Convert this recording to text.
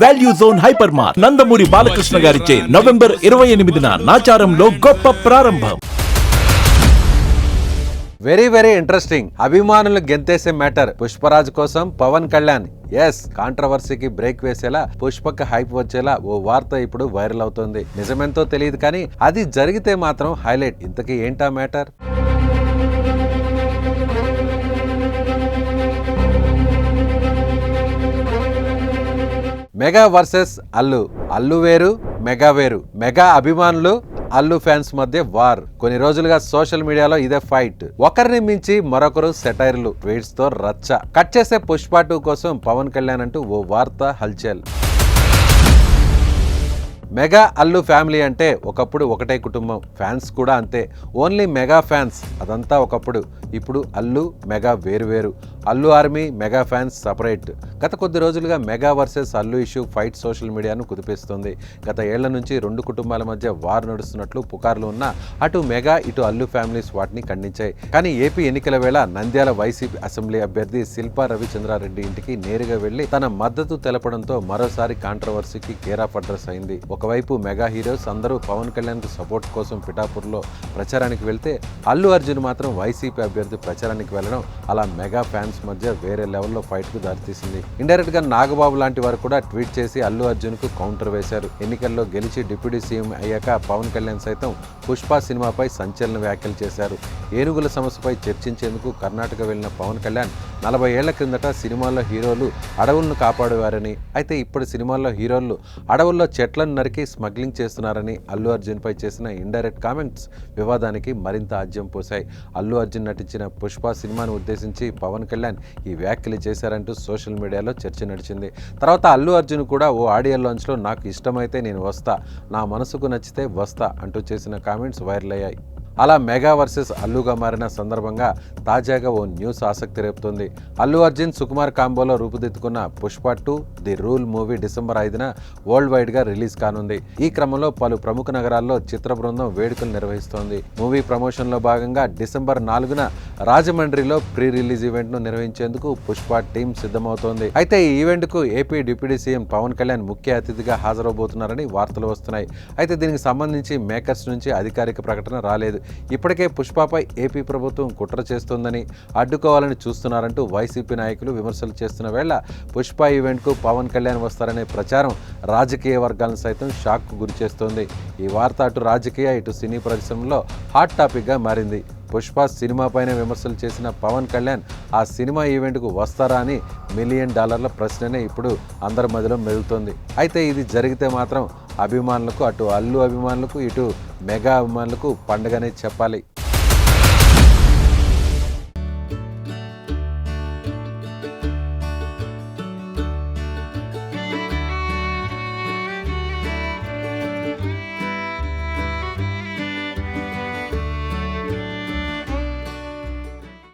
Value Zone hypermart Nandamuri Balakrishna గారిచే November 28న నాచారంలో గొప్ప ప్రారంభం. Very interesting. అభిమానులు గెంతేసే మ్యాటర్. పుష్పరాజ్ కోసం పవన్ కళ్యాణ్ కాంట్రవర్సీకి బ్రేక్ వేసేలా, పుష్పకి హైప్ వచ్చేలా ఓ వార్త ఇప్పుడు వైరల్ అవుతోంది. నిజమెంతో తెలియదు కానీ అది జరిగితే మాత్రం హైలైట్. ఇంతకీ ఏంటా మ్యాటర్? మెగా వర్సెస్ అల్లు వేరు, మెగా వేరు. మెగా అభిమానులు, అల్లు ఫ్యాన్స్ మధ్య వార్. కొన్ని రోజులుగా సోషల్ మీడియాలో ఇదే ఫైట్. ఒకరిని మించి మరొకరు సెటైర్లు, ట్వీట్స్ తో రచ్చ. కట్ చేసే పుష్ప 2 కోసం పవన్ కళ్యాణ్ అంటూ ఓ వార్త హల్చల్. మెగా అల్లు ఫ్యామిలీ అంటే ఒకప్పుడు ఒకటే కుటుంబం, ఫ్యాన్స్ కూడా అంతే. ఓన్లీ మెగా ఫ్యాన్స్, అదంతా ఒకప్పుడు. ఇప్పుడు అల్లు మెగా వేరు. Allu army, mega fans separate. గత కొద్ది రోజులుగా mega versus Allu issue fight social మీడియాను కుదిపేస్తుంది. గత ఏళ్ల నుంచి రెండు కుటుంబాల మధ్య వార్ నడుస్తున్నట్లు పుకార్లు ఉన్నా అటు మెగా ఇటు అల్లు ఫ్యామిలీస్ వాటిని ఖండించాయి. కానీ ఏపీ ఎన్నికల వేళ నంద్యాల వైసీపీ అసెంబ్లీ అభ్యర్థి శిల్పా రవిచంద్రారెడ్డి ఇంటికి నేరుగా వెళ్లి తన మద్దతు తెలపడంతో మరోసారి కాంట్రవర్సీకి కేర్ ఆఫ్ అడ్రస్ అయింది. ఒకవైపు మెగా హీరోస్ అందరూ పవన్ కళ్యాణ్ కు సపోర్ట్ కోసం పిఠాపూర్లో ప్రచారానికి వెళ్తే అల్లు అర్జున్ మాత్రం వైసీపీ అభ్యర్థి ప్రచారానికి వెళ్లడం అలా మెగా ఫ్యాన్స్ మధ్య వేరే లెవెల్లో ఫైట్ కు దారితీసింది. ఇండైరెక్ట్ గా నాగబాబు లాంటి వారు కూడా ట్వీట్ చేసి అల్లు అర్జున్ కు కౌంటర్ వేశారు. ఎన్నికల్లో గెలిచి డిప్యూటీ సీఎం అయ్యాక పవన్ కళ్యాణ్ సైతం పుష్ప సినిమాపై సంచలన వ్యాఖ్యలు చేశారు. ఏనుగుల సమస్యపై చర్చించేందుకు కర్ణాటక వెళ్లిన పవన్ కళ్యాణ్ 40 ఏళ్ల క్రిందట సినిమాల్లో హీరోలు అడవులను కాపాడేవారని, అయితే ఇప్పుడు సినిమాల్లో హీరోలు అడవుల్లో చెట్లను నరికి స్మగ్లింగ్ చేస్తున్నారని అల్లు అర్జున్ పై చేసిన ఇండైరెక్ట్ కామెంట్స్ వివాదానికి మరింత ఆజ్యం పోశాయి. అల్లు అర్జున్ నటించిన పుష్ప సినిమాను ఉద్దేశించి పవన్ కళ్యాణ్ ఈ వ్యాఖ్యలు చేశారంటూ సోషల్ మీడియాలో చర్చ నడిచింది. తర్వాత అల్లు అర్జున్ కూడా ఓ ఆడియో లాంచ్లో నాకు ఇష్టమైతే నేను వస్తా, నా మనసుకు నచ్చితే వస్తా అంటూ చేసిన కామెంట్స్ వైరల్ అయ్యాయి. అలా మెగా వర్సెస్ అల్లుగా మారిన సందర్భంగా తాజాగా ఓ న్యూస్ ఆసక్తి రేపుతుంది. అల్లు అర్జున్ సుకుమార్ కాంబోలో రూపుదిద్దుకున్న Pushpa 2 the rule movie December 5న వరల్డ్ వైడ్ గా రిలీజ్ కానుంది. ఈ క్రమంలో పలు ప్రముఖ నగరాల్లో చిత్ర బృందం వేడుకలు నిర్వహిస్తోంది. మూవీ ప్రమోషన్ లో భాగంగా డిసెంబర్ 4న రాజమండ్రిలో ప్రీ రిలీజ్ ఈవెంట్ ను నిర్వహించేందుకు పుష్ప టీం సిద్ధమవుతోంది. అయితే ఈ ఈవెంట్ కు AP deputy CM Pawan Kalyan ముఖ్య అతిథిగా హాజరవబోతున్నారని వార్తలు వస్తున్నాయి. అయితే దీనికి సంబంధించి మేకర్స్ నుంచి అధికారిక ప్రకటన రాలేదు. ఇప్పటికే పుష్పపై ఏపీ ప్రభుత్వం కుట్ర చేస్తోందని, అడ్డుకోవాలని చూస్తున్నారంటూ వైసీపీ నాయకులు విమర్శలు చేస్తున్న వేళ పుష్ప ఈవెంట్కు పవన్ కళ్యాణ్ వస్తారనే ప్రచారం రాజకీయ వర్గాలను సైతం షాక్కు గురిచేస్తోంది. ఈ వార్త అటు రాజకీయ ఇటు సినీ పరిశ్రమలో హాట్ టాపిక్గా మారింది. పుష్ప సినిమాపైన విమర్శలు చేసిన పవన్ కళ్యాణ్ ఆ సినిమా ఈవెంట్కు వస్తారా అని $1 మిలియన్ ప్రశ్ననే ఇప్పుడు అందరి మధ్యలో మెదులుతోంది. అయితే ఇది జరిగితే మాత్రం అభిమానులకు, అటు అల్లు అభిమానులకు ఇటు మెగా అభిమానులకు పండుగనే చెప్పాలి.